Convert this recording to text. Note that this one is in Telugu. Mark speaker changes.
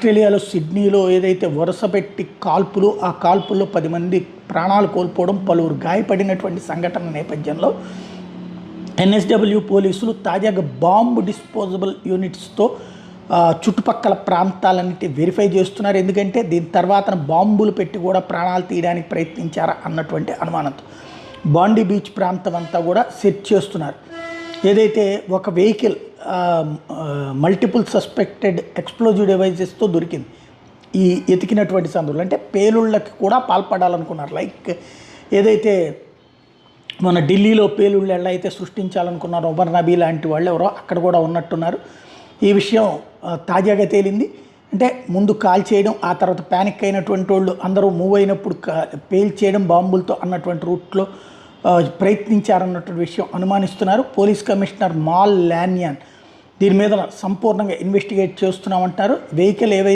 Speaker 1: ఆస్ట్రేలియాలో సిడ్నీలో ఏదైతే వరుసపెట్టి కాల్పులు, ఆ కాల్పుల్లో 10 మంది ప్రాణాలు కోల్పోవడం, పలువురు గాయపడినటువంటి సంఘటన నేపథ్యంలో ఎన్ఎస్డబ్ల్యూ పోలీసులు తాజాగా బాంబు డిస్పోజబుల్ యూనిట్స్తో చుట్టుపక్కల ప్రాంతాలన్నిటి వెరిఫై చేస్తున్నారు. ఎందుకంటే దీని తర్వాత బాంబులు పెట్టి కూడా ప్రాణాలు తీయడానికి ప్రయత్నించారా అన్నటువంటి అనుమానంతో బాండీ బీచ్ ప్రాంతం అంతా కూడా సెర్చ్ చేస్తున్నారు. ఏదైతే ఒక వెహికల్ మల్టిపుల్ సస్పెక్టెడ్ ఎక్స్ప్లోజివ్ డివైజెస్తో దొరికింది ఈ ఎతికినటువంటి సందులు. అంటే పేలుళ్ళకి కూడా పాల్పడాలనుకున్నారు. లైక్ ఏదైతే మన ఢిల్లీలో పేలుళ్ళు ఎలా అయితే సృష్టించాలనుకున్నారో ఉమర్ నబీ లాంటి వాళ్ళు ఎవరో అక్కడ కూడా ఉన్నట్టున్నారు. ఈ విషయం తాజాగా తేలింది. అంటే ముందు కాల్ చేయడం, ఆ తర్వాత ప్యానిక్ అయినటువంటి వాళ్ళు అందరూ మూవ్ అయినప్పుడు పేల్చేయడం బాంబులతో అన్నటువంటి రూట్లో ప్రయత్నించారన్నటువంటి విషయం అనుమానిస్తున్నారు. పోలీస్ కమిషనర్ మాల్ లాన్యాన్ దీని మీద సంపూర్ణంగా ఇన్వెస్టిగేట్ చేస్తున్నామంటారు. వెహికల్ ఏవైతే